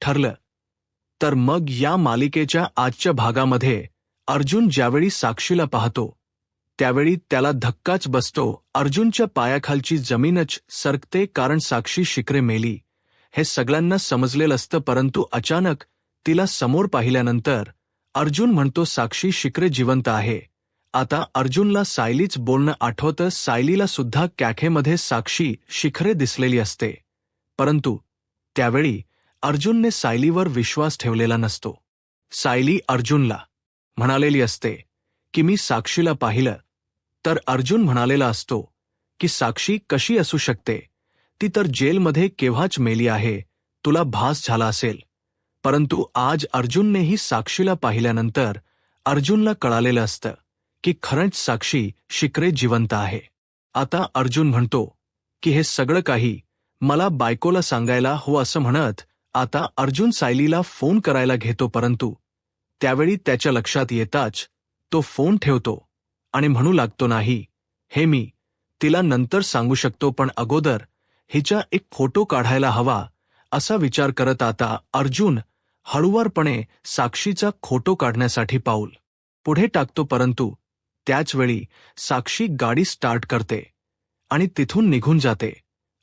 ठरलं. तर मग या मालिकेच्या आजच्या भागामध्ये अर्जुन ज्यावेळी साक्षीला पाहतो त्यावेळी त्याला धक्काच बसतो. अर्जुनच्या पायाखालची जमीनच सरकते, कारण साक्षी शिकरे मेली हे सगळ्यांना समजलेलं असतं. परंतु अचानक तिला समोर पाहिल्यानंतर अर्जुन म्हणतो, साक्षी शिकरे जिवंत आहे. आता अर्जुनला सायलीच बोलणं आठवतं. सायलीला सुद्धा कॅफेमध्ये साक्षी शिखरे दिसलेली असते, परंतु त्यावेळी अर्जुनने सायलीवर विश्वास ठेवलेला नसतो. सायली अर्जुनला म्हणालेली असते की मी साक्षीला पाहिलं, तर अर्जुन म्हणालेला असतो की साक्षी कशी असू शकते, ती तर जेलमध्ये केव्हाच मेली आहे, तुला भास झाला असेल. परंतु आज अर्जुननेही साक्षीला पाहिल्यानंतर अर्जुनला कळालेलं असतं की खरंच साक्षी शिकरे जिवंत आहे. आता अर्जुन म्हणतो की हे सगळं काही मला बायकोला सांगायला हो असं म्हणत आता अर्जुन सायलीला फोन करायला घेतो, परंतु त्यावेळी त्याच्या लक्षात येताच तो फोन ठेवतो आणि म्हणू लागतो, नाही, हे मी तिला नंतर सांगू शकतो, पण अगोदर हिचा एक फोटो काढायला हवा असा विचार करत आता अर्जुन हळुवारपणे साक्षीचा फोटो काढण्यासाठी पाऊल पुढे टाकतो. परंतु त्याचवेळी साक्षी गाडी स्टार्ट करते आणि तिथून निघून जाते.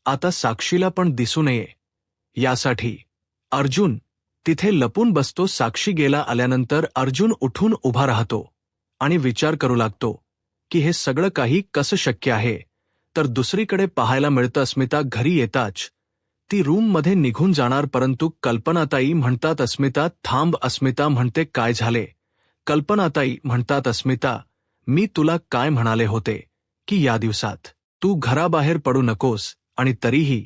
आता साक्षीला पण दिसू नये यासाठी अर्जुन तिथे लपून बसतो. साक्षी गेला आल्यानंतर अर्जुन उठून उभा राहतो आणि विचार करू लागतो की हे सगळं काही कसं शक्य आहे. तर दुसरीकडे पाहायला मिळतं, अस्मिता घरी येताच ती रूममध्ये निघून जाणार, परंतु कल्पनाताई म्हणतात, अस्मिता थांब. अस्मिता म्हणते, काय झाले. कल्पनाताई म्हणतात, अस्मिता मी तुला काय म्हणाले होते की या दिवसात तू घराबाहेर पडू नकोस, आणि तरीही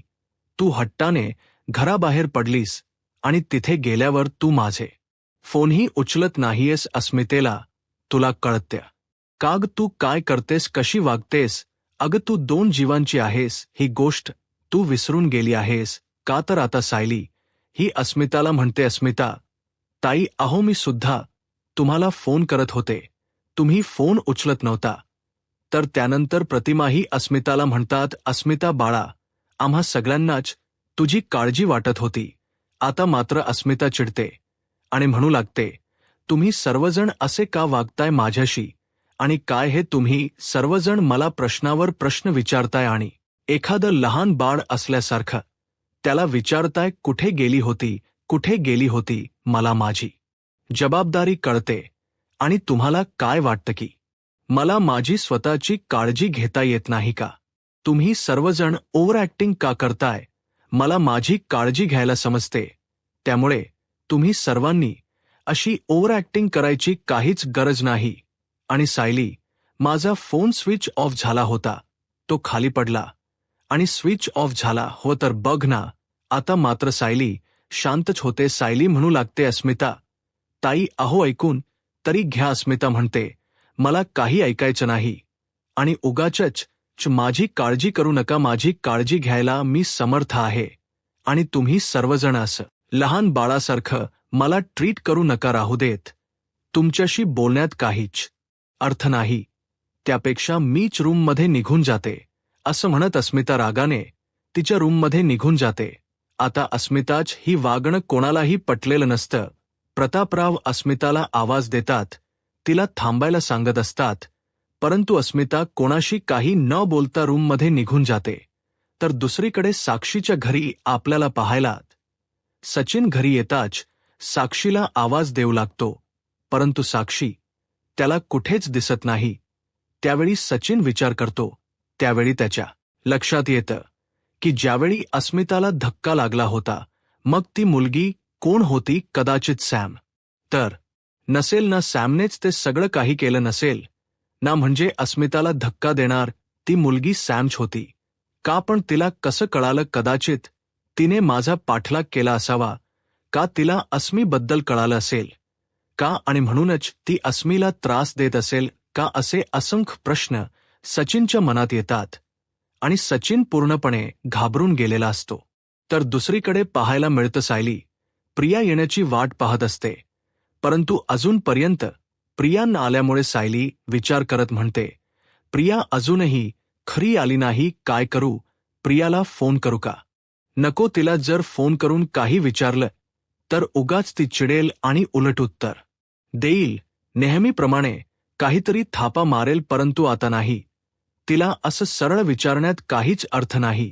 तू हट्टाने घराबाहेर पडलीस आणि तिथे गेल्यावर तू माझे फोनही उचलत नाहीयेस. अस्मितेला तुला कळत्या काग तू काय करतेस, कशी वागतेस. अगं तू 2 जीवांची आहेस, ही गोष्ट तू विसरून गेली आहेस का. तर आता सायली ही अस्मिताला म्हणते, अस्मिता ताई अहो मी सुद्धा तुम्हाला फोन करत होते, तुम्ही फोन उचलत नव्हता. तर त्यानंतर प्रतिमाही अस्मिताला म्हणतात, अस्मिता बाळा आम्हा सगळ्यांनाच तुझी काळजी वाटत होती. आता मात्र अस्मिता चिडते आणि म्हणू लागते, तुम्ही सर्वजण असे का वागताय माझ्याशी, आणि काय हे तुम्ही सर्वजण मला प्रश्नावर प्रश्न विचारताय आणि एखादं लहान बाळ असल्यासारखं त्याला विचारताय, कुठे गेली होती, कुठे गेली होती. मला माझी जबाबदारी कळते आणि तुम्हाला काय वाटतं की मला माझी स्वतःची काळजी घेता येत नाही का. तुम्ही सर्वजण ओव्हर ॲक्टिंग का करताय. मला माझी काळजी घ्यायला समजते, त्यामुळे तुम्ही सर्वांनी अशी ओव्हर ॲक्टिंग करायची काहीच गरज नाही. आणि सायली माझा फोन स्विच ऑफ झाला होता, तो खाली पडला आणि स्विच ऑफ झाला हो तर बघ ना. आता मात्र सायली शांतच होते. सायली म्हणू लागते, अस्मिता ताई अहो ऐकून तरी घ्या. अस्मिता म्हणते, मला काही ऐकायचं नाही आणि उगाचच माझी काळजी करू नका. माझी काळजी घ्यायला मी समर्थ आहे आणि तुम्ही सर्वजण असं लहान बाळासारखं मला ट्रीट करू नका. राहू देत, तुमच्याशी बोलण्यात काहीच अर्थ नाही, त्यापेक्षा मीच रूममध्ये निघून जाते. असं म्हणत अस्मिता रागाने तिच्या रूममध्ये निघून जाते. आता अस्मिताच ही वागणं कोणालाही पटलेलं नसतं. प्रतापराव अस्मिताला आवाज देतात, तिला थांबायला सांगत असतात, परंतु अस्मिता कोणाशी काही न बोलता रूममध्ये निघून जाते. तर दुसरीकडे साक्षीच्या घरी आपल्याला पाहायला सचिन घरी येताच साक्षीला आवाज देऊ लागतो, परंतु साक्षी त्याला कुठेच दिसत नाही. त्यावेळी सचिन विचार करतो. त्यावेळी त्याच्या लक्षात येतं की ज्यावेळी अस्मिताला धक्का लागला होता मग ती मुलगी कोण होती. कदाचित सॅम तर नसेल ना. सॅमनेच ते सगळं काही केलं नसेल ना, म्हणजे अस्मिताला धक्का देणार ती मुलगी सॅमच होती का. पण तिला कसं कळालं. कदाचित तिने माझा पाठलाग केला असावा का. तिला अस्मीबद्दल कळालं असेल का आणि म्हणूनच ती अस्मीला त्रास देत असेल का. असे असंख्य प्रश्न सचिनच्या मनात येतात आणि सचिन पूर्णपणे घाबरून गेलेला असतो. तर दुसरीकडे पाहायला मिळतं सायली प्रिया येण्याची वाट पाहत असते, परंतु अजूनपर्यंत प्रिया न आल्यामुळे सायली विचार करत म्हणते, प्रिया अजूनही खरी आली नाही. काय करू. प्रियाला फोन करू का नको. तिला जर फोन करून काही विचारलं तर उगाच ती चिडेल आणि उलट उत्तर देईल, नेहमीप्रमाणे काहीतरी थापा मारेल, परंतु आता नाही. तिला असं सरळ विचारण्यात काहीच अर्थ नाही.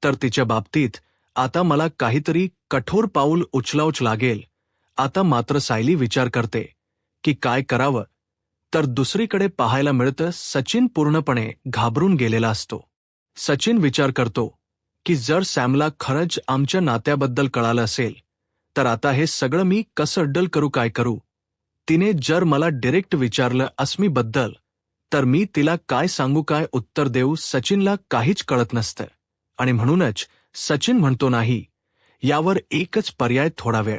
तर तिच्या बाबतीत आता मला काहीतरी कठोर पाऊल उचलावंच लागेल. आता मात्र सायली विचार करते की काय करावं. तर दुसरीकडे पाहायला मिळतं सचिन पूर्णपणे घाबरून गेलेला असतो. सचिन विचार करतो की जर सॅमला खरंच आमच्या नात्याबद्दल कळालं असेल तर आता हे सगळं मी कसं डल करू, काय करू. तिने जर मला डायरेक्ट विचारलं अस्मीबद्दल तर मी तिला काय सांगू, काय उत्तर देऊ. सचिनला काहीच कळत नसतं आणि म्हणूनच सचिन म्हणतो नाही, यावर एकच पर्याय, थोडा वेळ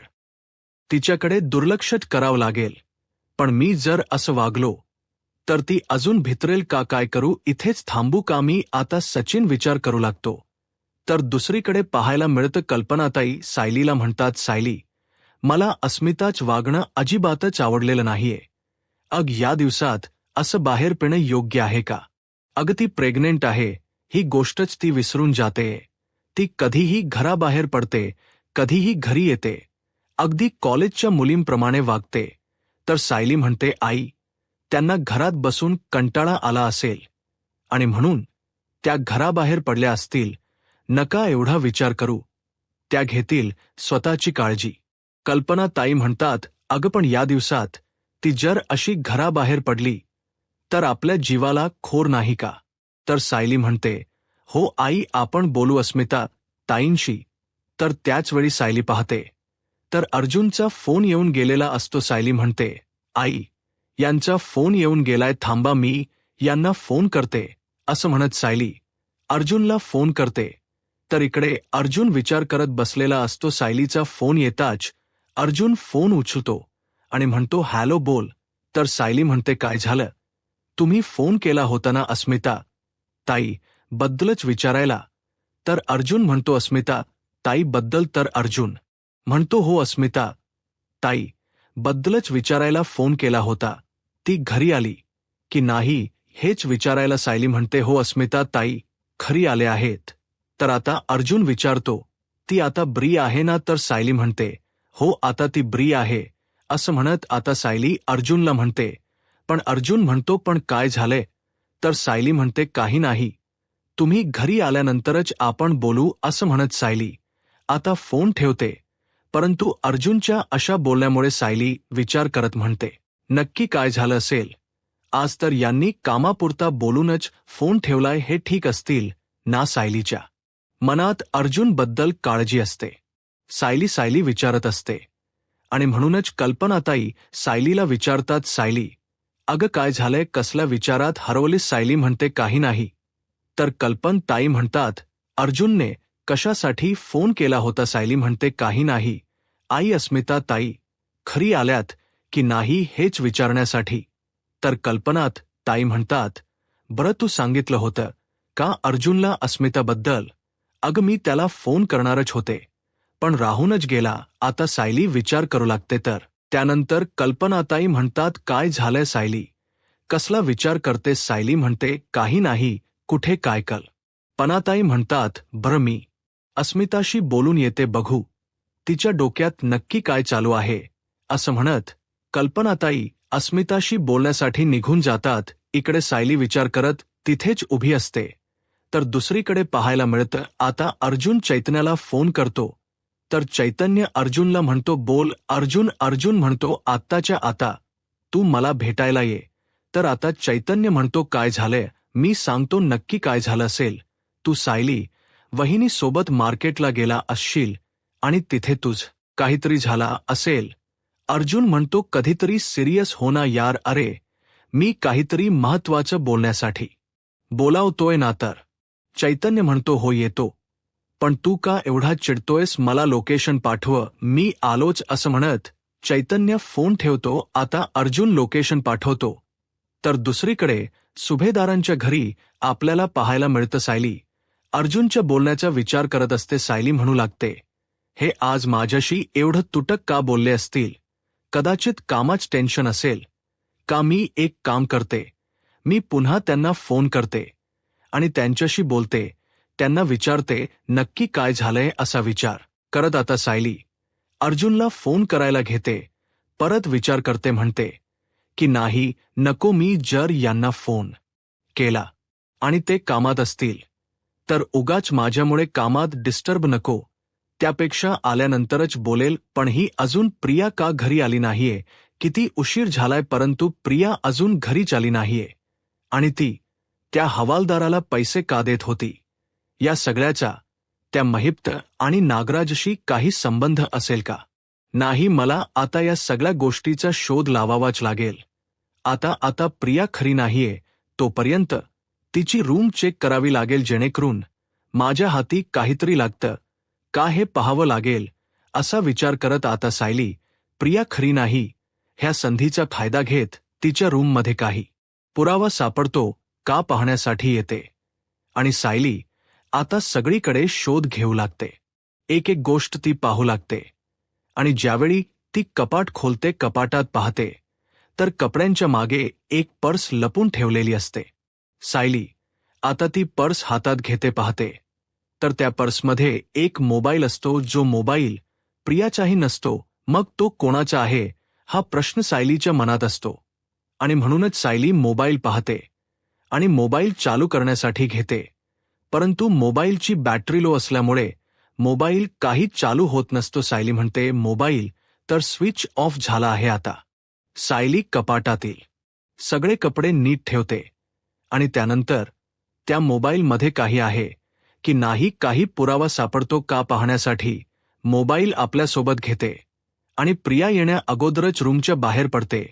तिच्याकडे दुर्लक्षच करावं लागेल. पण मी जर असं वागलो तर ती अजून भितरेल का, काय करू, इथेच थांबू का मी आता, सचिन विचार करू लागतो. तर दुसरीकडे पाहायला मिळतं कल्पनाताई सायलीला म्हणतात, सायली, मला अस्मिताच वागणं अजिबातच आवडलेलं नाहीये. या दिवसात असं बाहेर पिणं योग्य आहे का? ती प्रेग्नेंट आहे ही गोष्टच ती विसरून जाते. ती कधीही घराबाहेर पडते, कधीही घरी येते, अगदी कॉलेजच्या मुलींप्रमाणे वागते. तर सायली म्हणते, आई, त्यांना घरात बसून कंटाळा आला असेल आणि म्हणून त्या घराबाहेर पडल्या असतील. नका एवढा विचार करू, त्या घेतील स्वतःची काळजी. कल्पनाताई म्हणतात, पण या दिवसात ती जर अशी घराबाहेर पडली तर आपल्या जीवाला खोर नाही का? तर सायली म्हणते, हो आई, आपण बोलू अस्मिता ताईंशी. तर त्याच वेळी सायली पाहते तर अर्जुनचा फोन येऊन गेलेला असतो. सायली म्हणते, आई, यांचा फोन येऊन गेलाय, थांबा मी यांना फोन करते. असं म्हणत सायली अर्जुनला फोन करते. तर इकडे अर्जुन विचार करत बसलेला असतो. सायलीचा फोन येताच अर्जुन फोन उचलतो आणि म्हणतो, हॅलो, बोल. तर सायली म्हणते, काय झालं? तुम्ही फोन केला होता ना अस्मिता ताई बद्दलच विचारायला? तर अर्जुन म्हणतो, अस्मिता ताई बद्दल? तर अर्जुन म्हणतो, हो अस्मिता ताई बद्दलच विचारायला फोन केला होता. ती घरी आली की नाही हेच विचारायला. सायली म्हणते, हो अस्मिता ताई खरी आले आहेत. तर आता अर्जुन विचारतो, ती आता ब्री आहे ना? तर सायली म्हणते, हो आता ती ब्री आहे. असं म्हणत आता सायली अर्जुनला म्हणते, पण अर्जुन म्हणतो, पण काय झालंय? तर सायली म्हणते, काही नाही, तुम्ही घरी आल्यानंतरच आपण बोलू. असं म्हणत सायली आता फोन ठेवते. परंतु अर्जुनच्या अशा बोलण्यामुळे सायली विचार करत म्हणते, नक्की काय झालं असेल? आज तर यांनी कामापुरता बोलूनच फोन ठेवलाय, हे ठीक असतील ना? सायलीच्या मनात अर्जुनबद्दल काळजी असते. सायली विचारत असते आणि म्हणूनच कल्पनाताई सायलीला विचारतात, सायली, काय झालंय? कसल्या विचारात हरवलीस? सायली म्हणते, काही नाही. तर कल्पनाताई म्हणतात, अर्जुनने कशासाठी फोन केला होता? सायली म्हणते, काही नाही आई, अस्मिता ताई खरी आल्यात की नाही हेच विचारण्यासाठी. तर कल्पनात ताई म्हणतात, बरं तू सांगितलं होतं का अर्जुनला अस्मिताबद्दल? मी त्याला फोन करणारच होते, पण राहूनच गेला. आता सायली विचार करू लागते. तर त्यानंतर कल्पनाताई म्हणतात, काय झालंय सायली? कसला विचार करतेस? सायली म्हणते, काही नाही, कुठे काय? कल्पनाताई म्हणतात, बरं मी अस्मिताशी बोलून येते, बघू तिच्या डोक्यात नक्की काय चालू आहे. असं म्हणत कल्पनाताई अस्मिताशी बोलण्यासाठी निघून जातात. इकडे सायली विचार करत तिथेच उभी असते. तर दुसरीकडे पाहायला मिळतं आता अर्जुन चैतन्याला फोन करतो. तर चैतन्य अर्जुनला म्हणतो, बोल. अर्जुन म्हणतो, आत्ताच्या आता तू मला भेटायला ये. तर आता चैतन्य म्हणतो, काय झालंय? मी सांगतो नक्की काय झालं असेल. तू सायली वहिनी सोबत मार्केटला गेला असशील आणि तिथे तुझ काहीतरी झाला असेल. अर्जुन म्हणतो, कधीतरी सिरियस हो ना यार. अरे मी काहीतरी महत्वाचं बोलण्यासाठी बोलावतोय ना. तर चैतन्य म्हणतो, हो येतो, पण तू का एवढा चिडतोयस? मला लोकेशन पाठव, मी आलोच. असं म्हणत चैतन्य फोन ठेवतो. आता अर्जुन लोकेशन पाठवतो. तर दुसरीकडे सुभेदारांच्या घरी आपल्याला पाहायला मिळतं सायली अर्जुनच्या बोलण्याचा विचार करत असते. सायली म्हणू लागते, हे आज माझ्याशी एवढं तुटक का बोलले असतील? कदाचित कामाच टेन्शन असेल का? मी एक काम करते, मी पुन्हा त्यांना फोन करते आणि त्यांच्याशी बोलते, त्यांना विचारते नक्की काय झालंय. असा विचार करत आता सायली अर्जुनला फोन करायला घेते, परत विचार करते, म्हणते की नाही, नको, मी जर यांना फोन केला आणि ते कामात असतील तर उगाच माझ्यामुळे कामात डिस्टर्ब नको, त्यापेक्षा आल्यानंतरच बोलेल. पण ही अजून प्रिया का घरी आली नाहीये? किती उशीर झालाय परंतु प्रिया अजून घरीच आली नाहीये. आणि ती त्या हवालदाराला पैसे का देत होती? या सगळ्याचा त्या महिप्त आणि नागराजशी काही संबंध असेल का? नाही, मला आता या सगळ्या गोष्टीचा शोध लावावाच लागेल. आता प्रिया खरी नाहीये तोपर्यंत तिची रूम चेक करावी लागेल, जेणेकरून माझ्या हाती काहीतरी लागतं का हे पाहावं लागेल. असा विचार करत आता सायली प्रिया खरी नाही ह्या संधीचा फायदा घेत तिच्या रूममध्ये काही पुरावा सापडतो का पाहण्यासाठी येते. आणि सायली आता सगळीकडे शोध घेऊ लागते. एक एक गोष्ट ती पाहू लागते. आणि ज्यावेळी ती कपाट खोलते, कपाटात पाहते तर कपड्यांच्या मागे एक पर्स लपून ठेवलेली असते. सायली आता ती पर्स हातात घेते, पाहते तर त्या पर्समध्ये एक मोबाईल असतो, जो मोबाईल प्रियाचाही नसतो. मग तो कोणाचा आहे हा प्रश्न सायलीच्या मनात असतो. आणि म्हणूनच सायली मोबाईल पाहते आणि मोबाईल चालू करण्यासाठी घेते, परंतु मोबाईलची बॅटरी लो असल्यामुळे मोबाईल काही चालू होत नसतो. सायली म्हणते, मोबाईल तर स्विच ऑफ झाला आहे. आता सायली कपाटातील सगळे कपडे नीट ठेवते आणि त्यानंतर त्या मोबाईलमध्ये काही आहे की नाही, काही पुरावा सापडतो का पाहण्यासाठी मोबाईल आपल्यासोबत घेते. आणि प्रिया येण्या अगोदरच रूमच्या बाहेर पडते.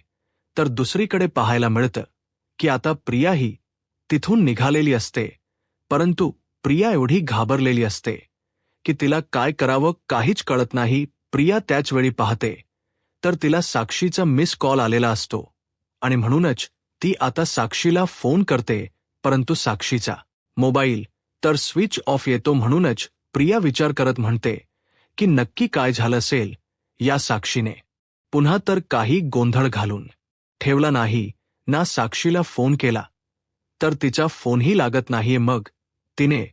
तर दुसरीकडे पाहायला मिळतं की आता प्रियाही तिथून निघालेली असते, परंतु प्रिया एवढी घाबरलेली असते की तिला काय करावं काहीच कळत नाही. प्रिया त्याच वेळी पाहते तर तिला साक्षीचा मिस कॉल आलेला असतो आणि म्हणूनच ती आता साक्षीला फोन करते, परंतु साक्षीचा मोबाईल तर स्विच ऑफ येतो. म्हणूनच प्रिया विचार करत म्हणते की नक्की काय झालं असेल या साक्षीने. पुन्हा तर काही गोंधळ घालून ठेवला नाही ना, साक्षीला फोन केला तर तिचा फोनही लागत नाहीये. मग तिने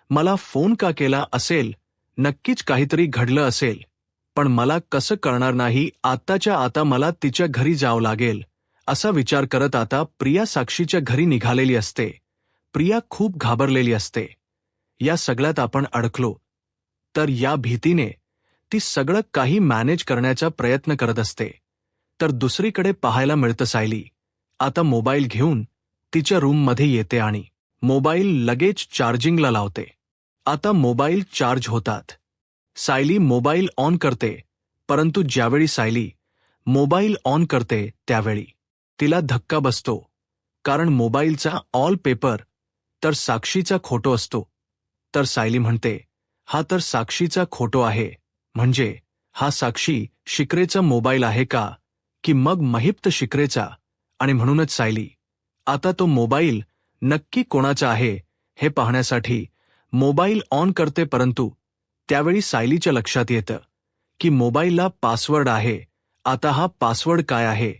मला फोन का केला असेल? नक्कीच काहीतरी घडलं असेल, पण मला कसं कळणार नाही. आत्ताच्या आता मला तिच्या घरी जावं लागेल असा विचार करत आता प्रिया साक्षीच्या घरी निघालेली असते. प्रिया खूप घाबरलेली असते. या सगळ्यात आपण अडकलो तर या भीतीने ती सगळं काही मॅनेज करण्याचा प्रयत्न करत असते. तर दुसरीकडे पाहायला मिळतं सायली आता मोबाईल घेऊन तिच्या रूममध्ये येते आणि मोबाईल लगेच चार्जिंगला लावते. आता मोबाईल चार्ज होतात. सायली मोबाईल ऑन करते, परंतु ज्यावेळी सायली मोबाईल ऑन करते त्यावेळी तिला धक्का बसतो, कारण मोबाईलचा ऑल पेपर तर साक्षीचा फोटो असतो. तर सायली म्हणते, हा तर साक्षीचा फोटो आहे, म्हणजे हा साक्षी शिक्रेचा मोबाईल आहे का, की मग महिप्त शिक्रेचा? आणि म्हणूनच सायली आता तो मोबाईल नक्की कोणाचा आहे हे पाहण्यासाठी मोबाईल ऑन करते. परंतु त्यावेळी सायलीच्या लक्षात येतं की मोबाईलला पासवर्ड आहे. आता हा पासवर्ड काय आहे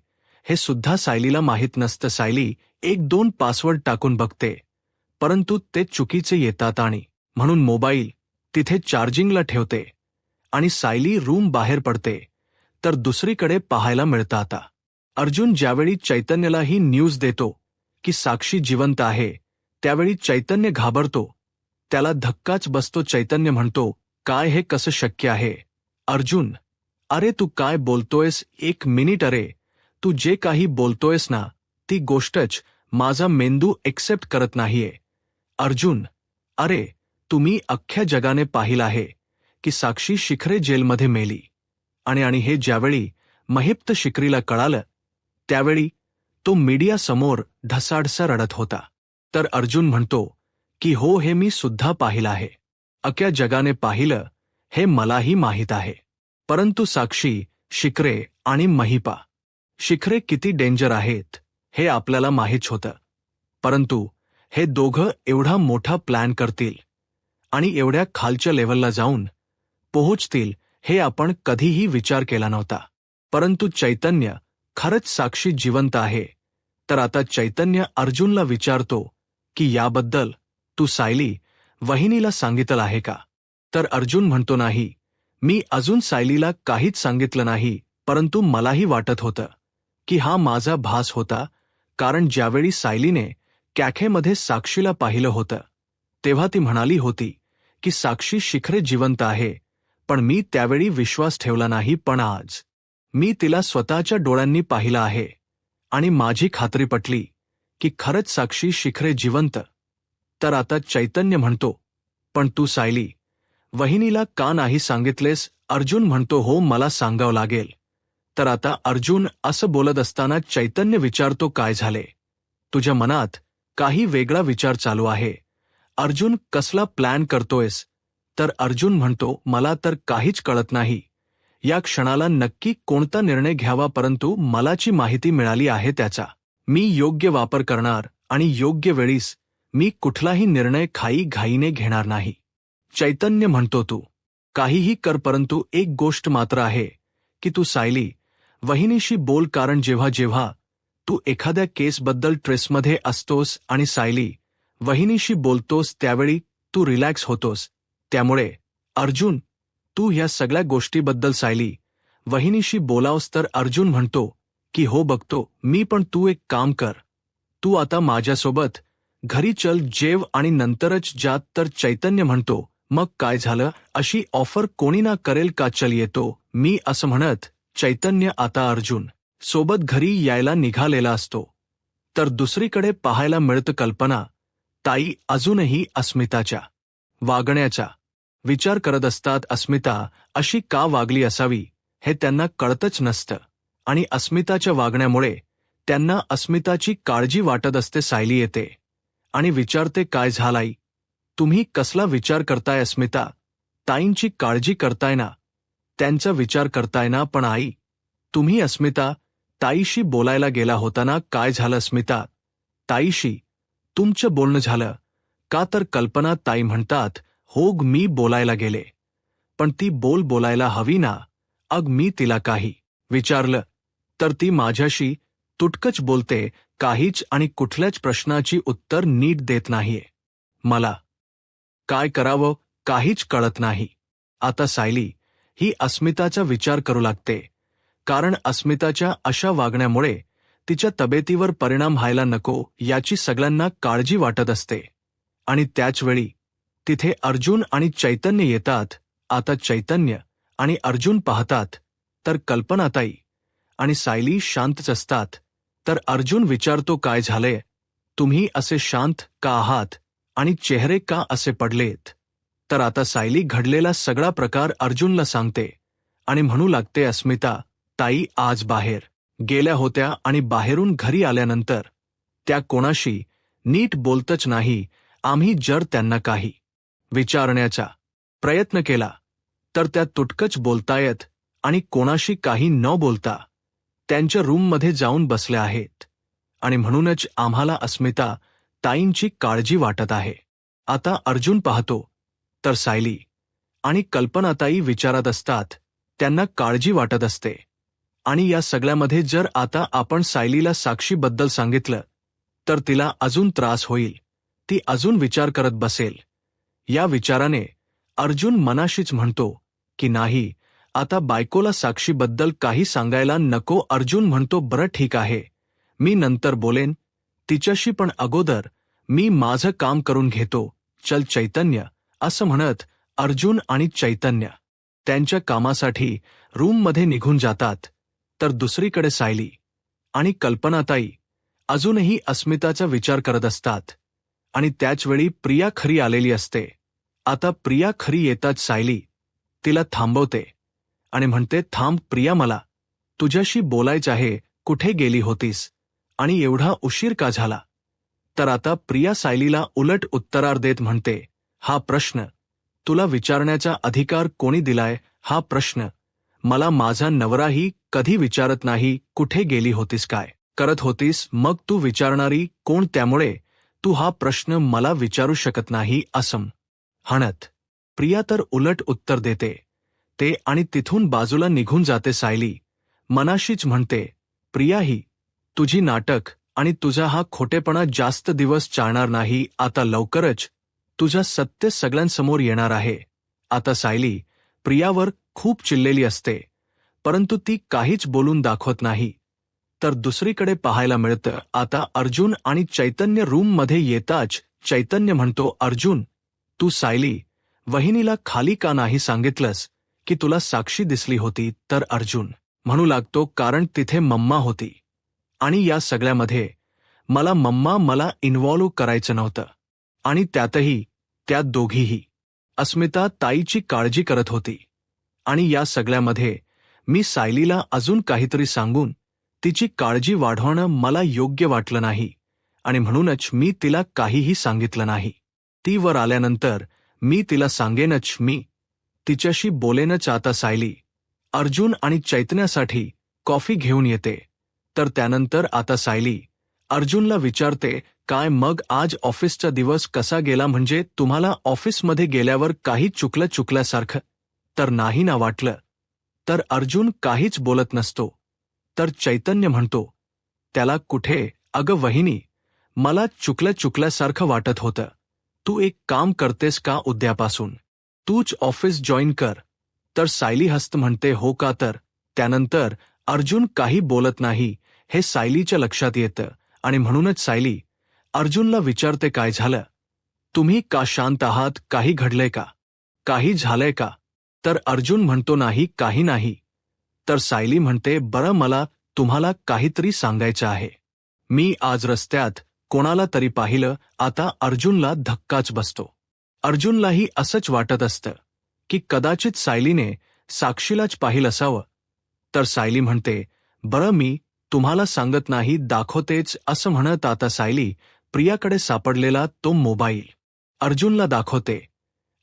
हे सुद्धा सायलीला माहीत नसतं. सायली 1-2 पासवर्ड टाकून बघते, परंतु ते चुकीचे येतात आणि म्हणून मोबाईल तिथे चार्जिंगला ठेवते आणि सायली रूम बाहेर पडते. तर दुसरीकडे पाहायला मिळतं आता अर्जुन ज्यावेळी चैतन्यला ही न्यूज देतो की साक्षी जिवंत आहे, त्यावेळी चैतन्य घाबरतो, त्याला धक्काच बसतो. चैतन्य म्हणतो, काय, हे कसं शक्य आहे? अर्जुन, अरे तू काय बोलतोयस? 1 मिनिट, अरे तू जे काही बोलतोयस ना ती गोष्टच माझा मेंदू एक्सेप्ट करत नाहीये. अर्जुन, अरे तुम्ही अख्ख्या जगाने पाहिलं आहे की साक्षी शिखरे जेलमध्ये मेली आणि हे ज्यावेळी महिप्त शिक्रीला कळालं त्यावेळी तो मीडियासमोर ढसाढसा रडत होता. तर अर्जुन म्हणतो की हो, हे मी सुद्धा पाहिलं आहे, अख्ख्या जगाने पाहिलं, हे मलाही माहीत आहे. परंतु साक्षी, शिखरे आणि महिपा शिखरे किती डेंजर आहेत हे आपल्याला माहीत होतं, परंतु हे दोघं एवढा मोठा प्लॅन करतील आणि एवढ्या खालच्या लेव्हलला जाऊन पोहोचतील हे आपण कधीही विचार केला नव्हता. परंतु चैतन्य खरंच साक्षी जिवंत आहे. तर आता चैतन्य अर्जुनला विचारतो की याबद्दल तू सायली वहिनीला सांगितलं आहे का? तर अर्जुन म्हणतो, नाही, मी अजून सायलीला काहीच सांगितलं नाही, परंतु मलाही वाटत होतं की हा माझा भास होता, कारण ज्यावेळी सायलीने कॅफेमध्ये साक्षीला पाहिलं होतं तेव्हा ती म्हणाली होती की साक्षी शिखरे जिवंत आहे, पण मी त्यावेळी विश्वास ठेवला नाही. पण आज मी तिला स्वतःच्या डोळ्यांनी पाहिलं आहे आणि माझी खात्री पटली की खरंच साक्षी शिखरे जिवंत. तर आता चैतन्य म्हणतो, पण तू सायली वहिनीला का नाही सांगितलेस? अर्जुन म्हणतो, हो मला सांगावं लागेल. तर आता अर्जुन असं बोलत असताना चैतन्य विचारतो, काय झाले? तुझ्या मनात काही वेगळा विचार चालू आहे. अर्जुन, कसला प्लॅन करतोयस? तर अर्जुन म्हणतो, मला तर काहीच कळत नाही या क्षणाला नक्की कोणता निर्णय घ्यावा, परंतु मलाची माहिती मिळाली आहे त्याचा मी योग्य वापर करणार आणि योग्य वेळीस मी कुठलाही निर्णय घाईघाईने घेणार नाही. चैतन्य म्हणतो, तू काहीही कर, परंतु एक गोष्ट मात्र आहे की तू सायली वहिनीशी बोल, कारण जेव्हा जेव्हा तू एखाद्या केसबद्दल ट्रेसमध्ये असतोस आणि सायली वहिनीशी बोलतोस त्यावेळी तू रिलॅक्स होतोस. त्यामुळे अर्जुन, तू ह्या सगळ्या गोष्टीबद्दल सायली वहिनीशी बोलावस. तर अर्जुन म्हणतो की हो बघतो मी, पण तू एक काम कर, तू आता माझ्यासोबत घरी चल, जेव आणि नंतरच जात. तर चैतन्य म्हणतो, मग काय झालं? अशी ऑफर कोणी ना करेल का? चल येतो मी, असं म्हणत चैतन्य आता अर्जुन सोबत घरी यायला निघालेला असतो. तर दुसरीकडे पाहायला मिळतं कल्पना ताई अजूनही अस्मिताच्या वागण्याचा विचार करत असतात. अस्मिता अशी का वागली असावी हे त्यांना कळतच नसतं आणि अस्मिताच्या वागण्यामुळे त्यांना अस्मिताची काळजी वाटत असते. सायली येते आणि विचारते, काय झालंय? तुम्ही कसला विचार करताय? अस्मिता, ताईंची काळजी करताय ना, त्यांचा विचार करताय ना? पण आई, तुम्ही अस्मिता ताईशी बोलायला गेला होता ना, काय झालं? अस्मिता, ताईशी तुमचं बोलणं झालं का? तर कल्पना ताई म्हणतात, हो मी बोलायला गेले, पण ती बोलायला हवी ना. अग मी तिला काही विचारलं तर ती माझ्याशी तुटकच बोलते, काहीच आणि कुठल्याच प्रश्नाची उत्तर नीट देत नाहीये. मला काय करावं काहीच कळत नाही. आता सायली ही अस्मिताचा विचार करू लागते, कारण अस्मिताच्या अशा वागण्यामुळे तिच्या तब्येतीवर परिणाम व्हायला नको याची सगळ्यांना काळजी वाटत असते. आणि त्याचवेळी तिथे अर्जुन आणि चैतन्य येतात. आता चैतन्य आणि अर्जुन पाहतात तर कल्पनाताई आणि सायली शांतच असतात. तर अर्जुन विचारतो, काय झालंय? तुम्ही असे शांत का आहात आणि चेहरे का असे पडलेत? तर आता सायली घडलेला सगळा प्रकार अर्जुनला सांगते आणि म्हणू लागते, अस्मिता ताई आज बाहेर गेल्या होत्या आणि बाहेरून घरी आल्यानंतर त्या कोणाशी नीट बोलतच नाही. आम्ही जर त्यांना काही विचारण्याचा प्रयत्न केला तर त्या तुटकच बोलतायत आणि कोणाशी काही न बोलता त्यांच्या रूममध्ये जाऊन बसल्या आहेत आणि म्हणूनच आम्हाला अस्मिता ताईंची काळजी वाटत आहे. आता अर्जुन पाहतो तर सायली आणि कल्पनाताई विचारात असतात, त्यांना काळजी वाटत असते. आणि या सगळ्यामध्ये जर आता आपण सायलीला साक्षीबद्दल सांगितलं तर तिला अजून त्रास होईल, ती अजून विचार करत बसेल. या विचाराने अर्जुन मनाशीच म्हणतो की नाही, आता बायकोला साक्षीबद्दल काही सांगायला नको. अर्जुन म्हणतो, बरं ठीक आहे, मी नंतर बोलेन तिच्याशी, पण अगोदर मी माझं काम करून घेतो. चल चैतन्य, असं म्हणत अर्जुन आणि चैतन्य त्यांच्या कामासाठी रूममध्ये निघून जातात. तर दुसरीकडे सायली आणि कल्पनाताई अजूनही अस्मिताचा विचार करत असतात आणि त्याचवेळी प्रिया खरी आलेली असते. आता प्रिया खरी येताच सायली तिला थांबवते आणि म्हणते, थांब प्रिया, मला तुझ्याशी बोलायचं आहे. कुठे गेली होतीस आणि एवढा उशीर का झाला? तर आता प्रिया सायलीला उलट उत्तरार देत म्हणते, हा प्रश्न तुला विचारण्याचा अधिकार कोणी दिलाय? हा प्रश्न मला माझा नवराही कधी विचारत नाही. कुठे गेली होतीस, काय करत होतीस, मग तू विचारणारी कोण? त्यामुळे तू हा प्रश्न मला विचारू शकत नाही. असं म्हणत प्रिया तर उलट उत्तर देते ते आणि तिथून बाजूला निघून जाते. सायली मनाशीच म्हणते, प्रियाही तुझी नाटक आणि तुझा हा खोटेपणा जास्त दिवस चालणार नाही. आता लवकरच तुझं सत्य सगळ्यांसमोर येणार आहे. आता सायली प्रियावर खूप चिडलेली असते, परंतु ती काहीच बोलून दाखवत नाही. तर दुसरीकडे पाहायला मिळतं आता अर्जुन आणि चैतन्य रूममध्ये येताच चैतन्य म्हणतो, अर्जुन, तू सायली वहिनीला खाली का नाही सांगितलंस की तुला साक्षी दिसली होती? तर अर्जुन म्हणू लागतो, कारण तिथे मम्मा होती आणि या सगळ्यामध्ये मला इन्व्हॉल्व करायचं नव्हतं. आणि त्यात दोघीही अस्मिता ताईची काळजी करत होती. आणि या सगळ्यामध्ये मी सायलीला अजून काहीतरी सांगून तिची काळजी वाढवणं मला योग्य वाटलं नाही आणि म्हणूनच मी तिला काहीही सांगितलं नाही. ती वर आल्यानंतर मी तिला सांगेनच, मी तिच्याशी बोलेनच. आता सायली अर्जुन आणि चैतन्यासाठी कॉफी घेऊन येते. तर त्यानंतर आता सायली अर्जुनला विचारते, काय मग आज ऑफिसचा दिवस कसा गेला? म्हणजे तुम्हाला ऑफिसमध्ये गेल्यावर काही चुकल्यासारखं तर नाही ना वाटलं? तर अर्जुन काहीच बोलत नसतो. तर चैतन्य म्हणतो, त्याला कुठे? अगं वहिनी, मला चुकल्यासारखं वाटत होतं. तू एक काम करतेस का? उद्यापासून तूच ऑफिस जॉईन कर. तर सायली हसत म्हणते, हो का? तर त्यानंतर अर्जुन काही बोलत नाही हे सायलीच्या लक्षात येतं आणि म्हणूनच सायली अर्जुनला विचारते, काय झालं? तुम्ही का शांत आहात? काही घडलंय का? काही झालंय का? तर अर्जुन म्हणतो, नाही, काही नाही. तर सायली म्हणते, बरं, मला तुम्हाला काहीतरी सांगायचं आहे. मी आज रस्त्यात कोणाला तरी पाहिलं. आता अर्जुनला धक्काच बसतो. अर्जुनलाही असंच वाटत असतं की कदाचित सायलीने साक्षीलाच पाहिलं असावं. तर सायली म्हणते, बरं, मी तुम्हाला सांगत नाही, दाखवतेच. असं म्हणत आता सायली प्रियाकडे सापडलेला तो मोबाईल अर्जुनला दाखवते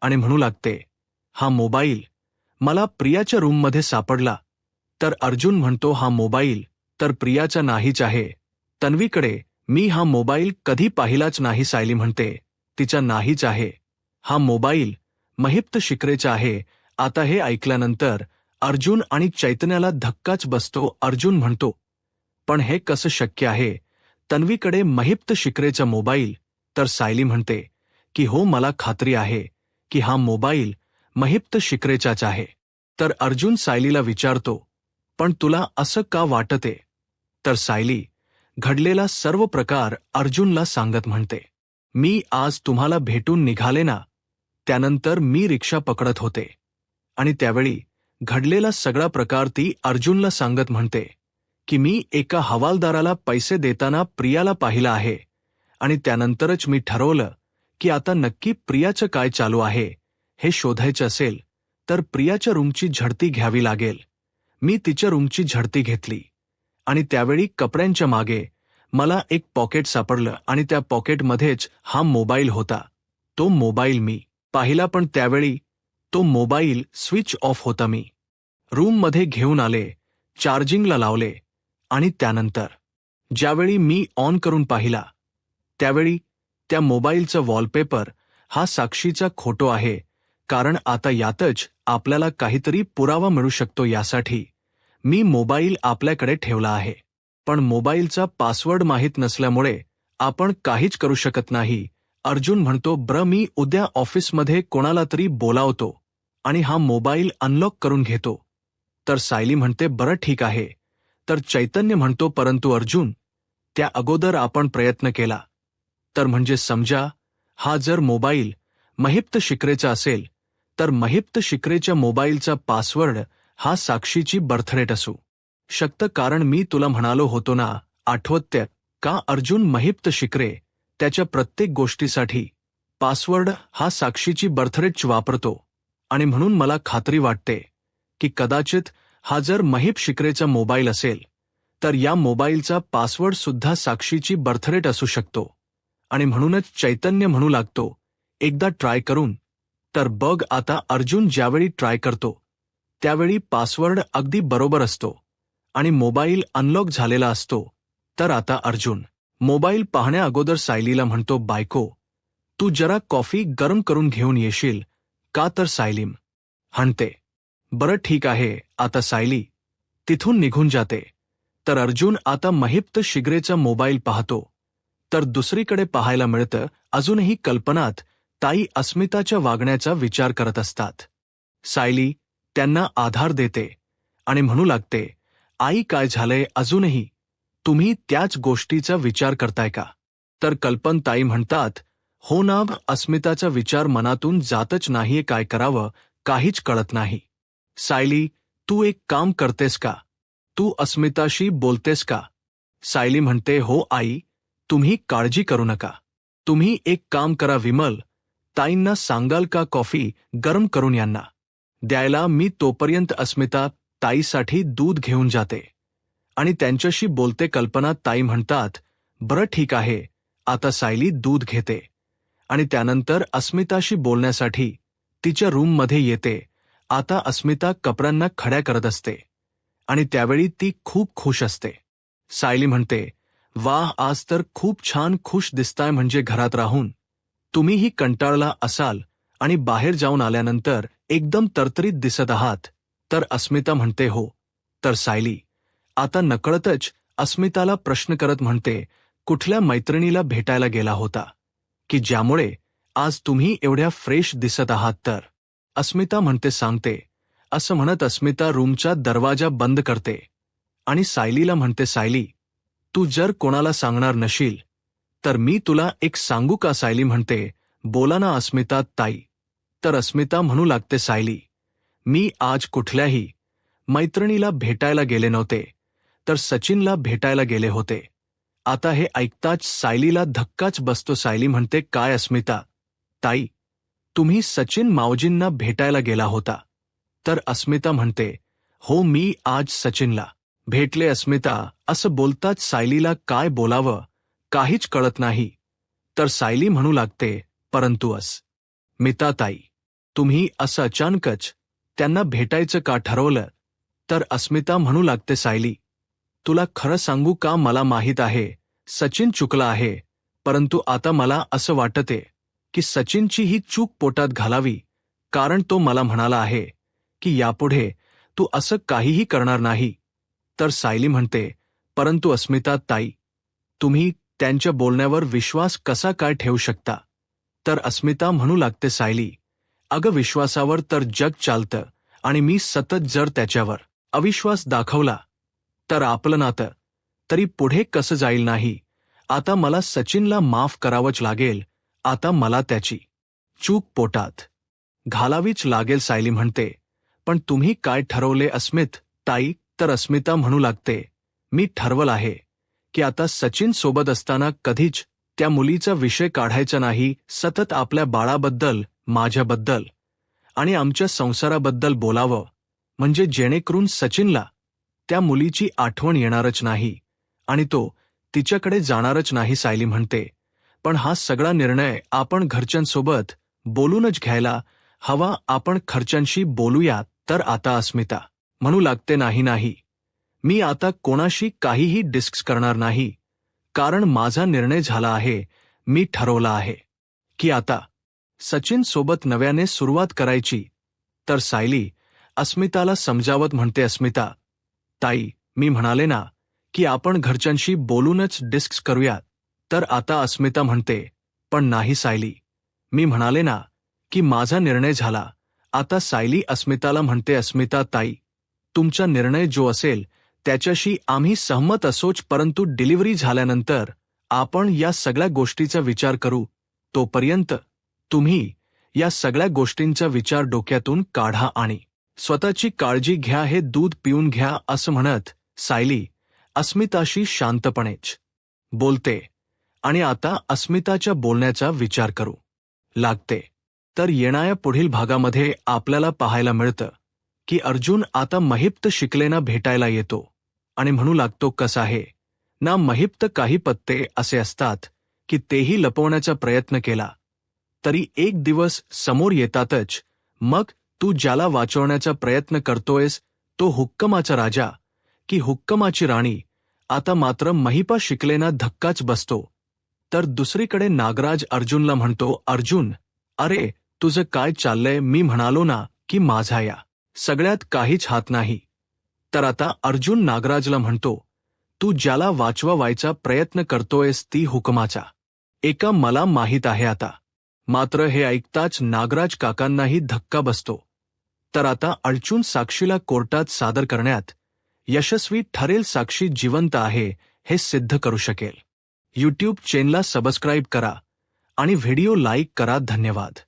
आणि म्हणू लागते, हा मोबाईल मला प्रियाच्या रूममध्ये सापडला. तर अर्जुन म्हणतो, हा मोबाईल तर प्रियाचा नाहीच आहे. तन्वीकडे मी हा मोबाईल कधी पाहिलाच नाही. सायली म्हणते, तिचा नाहीच आहे. हा मोबाईल महिप्त शिकरेचा आहे. आता हे ऐकल्यानंतर अर्जुन आणि चैतन्याला धक्काच बसतो. अर्जुन म्हणतो, पण हे कसं शक्य आहे? तन्वीकडे महिप्त शिकरेचा मोबाईल? तर सायली म्हणते की हो, मला खात्री आहे की हा मोबाईल महिप्त शिकरेचाच आहे. तर अर्जुन सायलीला विचारतो, पण तुला असं का वाटते? तर सायली घडलेला सर्व प्रकार अर्जुनला सांगत म्हणते, मी आज तुम्हाला भेटून निघाले ना, त्यानंतर मी रिक्षा पकडत होते आणि त्यावेळी घडलेला सगळा प्रकार ती अर्जुनला सांगत म्हणते की मी एका हवालदाराला पैसे देताना प्रियाला पाहिलं आहे आणि त्यानंतरच मी ठरवलं की आता नक्की प्रियाचं काय चालू आहे हे शोधायचं असेल तर प्रियाच्या रूमची झडती घ्यावी लागेल. मी तिच्या रूमची झडती घेतली आणि त्यावेळी कपड्यांच्या मागे मला एक पॉकेट सापडलं आणि त्या पॉकेटमध्येच हा मोबाईल होता. तो मोबाईल मी पाहिला, पण त्यावेळी तो मोबाईल स्विच ऑफ होता. मी रूममध्ये घेऊन आले, चार्जिंगला लावले आणि त्यानंतर ज्यावेळी मी ऑन करून पाहिला त्यावेळी त्या मोबाईलचा वॉलपेपर हा साक्षीचा फोटो आहे. कारण आता यातच आपल्याला काहीतरी पुरावा मिळू शकतो, यासाठी मी मोबाईल आपल्याकडे ठेवला आहे. पण मोबाईलचा पासवर्ड माहीत नसल्यामुळे आपण काहीच करू शकत नाही. अर्जुन म्हणतो, मी उद्या ऑफिसमध्ये कोणाला तरी बोलावतो आणि हा मोबाईल अनलॉक करून घेतो. तर सायली म्हणते, बरं ठीक आहे. तर चैतन्य म्हणतो, परंतु अर्जुन, त्या अगोदर आपण प्रयत्न केला तर म्हणजे समजा हा जर मोबाईल महिप्त शिकरेचा असेल तर महिप्त शिकरेच्या मोबाईलचा पासवर्ड हा साक्षीची बर्थडेट असू शकतं. कारण मी तुला म्हणालो होतो ना, आठवतं का? अर्जुन महिप्त शिकरे त्याच्या प्रत्येक गोष्टीसाठी पासवर्ड हा साक्षीची बर्थडेट वापरतो आणि म्हणून मला खात्री वाटते की कदाचित हा जर महिप शिकरेचा मोबाईल असेल तर या मोबाईलचा पासवर्ड सुद्धा साक्षीची बर्थडेट असू शकतो. आणि म्हणूनच चैतन्य म्हणू लागतो, एकदा ट्राय करून तर बघ. आता अर्जुन ज्यावेळी ट्राय करतो त्यावेळी पासवर्ड अगदी बरोबर असतो आणि मोबाईल अनलॉक झालेला असतो. तर आता अर्जुन मोबाईल पाहण्या अगोदर सायलीला म्हणतो, बायको, तू जरा कॉफी गरम करून घेऊन येशील का? तर सायली म्हणते, बरं ठीक आहे. आता सायली तिथून निघून जाते. तर अर्जुन आता महिप्त शिगरेचा मोबाईल पाहतो. तर दुसरीकडे पाहायला मिळतं अजूनही कल्पनात ताई अस्मिताच्या वागण्याचा विचार करत असतात. सायली त्यांना आधार देते आणि म्हणू लागते, आई काय झालंय अजूनही? तुम्ही त्याच गोष्टीचा विचार करताय का? तर कल्पनताई म्हणतात, हो ना, अस्मिताचा विचार मनातून जातच नाहीये, काय करावं काहीच कळत नाही. सायली, तू एक काम करतेस का? तू अस्मिताशी बोलतेस का? सायली म्हणते, हो आई, तुम्ही काळजी करू नका. तुम्ही एक काम करा विमल, ताईंना सांगाल का कॉफी गरम करून यांना द्यायला? मी तोपर्यंत अस्मिता ताईसाठी दूध घेऊन जाते आणि त्यांच्याशी बोलते. कल्पना ताई म्हणतात, बरं ठीक आहे. आता सायली दूध घेते आणि त्यानंतर अस्मिताशी बोलण्यासाठी तिच्या रूममध्ये येते. आता अस्मिता कपड्यांना खड्या करत असते आणि त्यावेळी ती खूप खुश असते. सायली म्हणते, वाह, आज तर खूप छान खुश दिसताय, म्हणजे घरात राहून तुम्हीही कंटाळला असाल आणि बाहेर जाऊन आल्यानंतर एकदम तरतरीत दिसत आहात. तर अस्मिता म्हणते, हो. तर सायली आता नकळतच अस्मिताला प्रश्न करत म्हणते, कुठल्या मैत्रिणीला भेटायला गेला होता की ज्यामुळे आज तुम्ही एवढ्या फ्रेश दिसत आहात? तर अस्मिता म्हणते, सांगते. असं म्हणत अस्मिता रूमचा दरवाजा बंद करते आणि सायलीला म्हणते, सायली, तू जर कोणाला सांगणार नशील तर मी तुला एक सांगू का? सायली म्हणते, बोला ना अस्मिता ताई. तर अस्मिता म्हणू लागते, सायली, मी आज कुठल्याही मैत्रिणीला भेटायला गेले नव्हते, तर सचिनला भेटायला गेले होते. आता हे ऐकताच सायलीला धक्काच बसतो. सायली म्हणते, काय अस्मिता ताई, तुम्ही सचिन मावजींना भेटायला गेला होता? तर अस्मिता म्हणते, हो, मी आज सचिनला भेटले. अस्मिता असं बोलताच सायलीला काय बोलावं काहीच कळत नाही. तर सायली म्हणू लागते, परंतु अस्मिता ताई, तुम्ही असं अचानकच त्यांना भेटायचं का ठरवलं? तर अस्मिता म्हणू लागते, सायली, तुला खरं सांगू का? मला माहीत आहे सचिन चुकला आहे, परंतु आता मला असं वाटते की सचिनची ही चूक पोटात घालावी, कारण तो मला म्हणाला आहे की यापुढे तू असं काहीही करणार नाही. तर सायली म्हणते, परंतु अस्मिता ताई, तुम्ही त्यांच्या बोलण्यावर विश्वास कसा काय ठेवू शकता? तर अस्मिता म्हणू लागते, सायली, अगं विश्वासावर तर जग चालतं आणि मी सतत जर त्याच्यावर अविश्वास दाखवला तर आपलं नातं तरी पुढे कसं जाईल? नाही, आता मला सचिनला माफ करावंच लागेल. आता मला त्याची चूक पोटात घालावीच लागेल. सायली म्हणते, पण तुम्ही काय ठरवले अस्मित ताई? तर अस्मिता म्हणू लागते, मी ठरवलं आहे की आता सचिन सोबत असताना कधीच त्या मुलीचा विषय काढायचा नाही. सतत आपल्या बाळाबद्दल, माझ्याबद्दल आणि आमच्या संसाराबद्दल बोलावं, म्हणजे जेणेकरून सचिनला त्या मुलीची आठवण येणारच नाही आणि तो तिच्याकडे जाणारच नाही. सायली म्हणते, पण हा सगळा निर्णय आपण घरच्यांसोबत बोलूनच घ्यायला हवा. आपण घरच्यांशी बोलूया. तर आता अस्मिता म्हणू लागते, नाही नाही, मी आता कोणाशी काहीही डिस्कस करणार नाही, कारण माझा निर्णय झाला आहे. मी ठरवला आहे की आता सचिन सोबत नव्याने सुरुवात करायची. तर सायली अस्मिताला समजावत म्हणते, अस्मिता ताई, मी म्हणाले ना की आपण घरच्यांशी बोलूनच डिस्कस करूया. तर आता अस्मिता म्हणते, पण नाही सायली, मी म्हणाले ना की माझा निर्णय झाला. आता सायली अस्मिताला म्हणते, अस्मिता ताई, तुमचा निर्णय जो असेल त्याच्याशी आम्ही सहमत असोच, परंतु डिलिव्हरी झाल्यानंतर आपण या सगळ्या गोष्टीचा विचार करू. तोपर्यंत तुम्ही या सगळ्या गोष्टींचा विचार डोक्यातून काढा आणि स्वतःची काळजी घ्या. हे दूध पिऊन घ्या. असं म्हणत सायली अस्मिताशी शांतपणेच बोलते आणि आता अस्मिताच्या बोलण्याचा विचार करू लागते. तर येणाऱ्या पुढील भागामध्ये आपल्याला पाहायला मिळतं की अर्जुन आता महिप्त शिकलेना भेटायला येतो आणि म्हणू लागतो, कसं आहे ना महिप्त, काही पत्ते असे असतात की तेही लपवण्याचा प्रयत्न केला तरी एक दिवस समोर येतातच. मग तू ज्याला वाचवण्याचा प्रयत्न करतोयस तो हुक्कमाचा राजा की हुक्कमाची राणी? आता मात्र महिपा शिकलेना धक्काच बसतो. तर दुसरीकडे नागराज अर्जुनला म्हणतो, अर्जुन, अरे तुझं काय चाललंय? मी म्हणालो ना की माझा या सगळ्यात काहीच हात नाही. तर आता अर्जुन नागराजला म्हणतो, तू ज्याला वाचवायचा प्रयत्न करतोयस ती हुकमाचा एका मला माहीत आहे आता. मात्र हे ऐकताच नागराज काकांनाही धक्का बसतो तर आता अर्जुन साक्षीला कोर्टात सादर करण्यात यशस्वी ठरेल. साक्षी जिवंत आहे हे सिद्ध करू शकेल. यूट्यूब चॅनलला सबस्क्राईब करा आणि व्हिडिओ लाईक करा. धन्यवाद.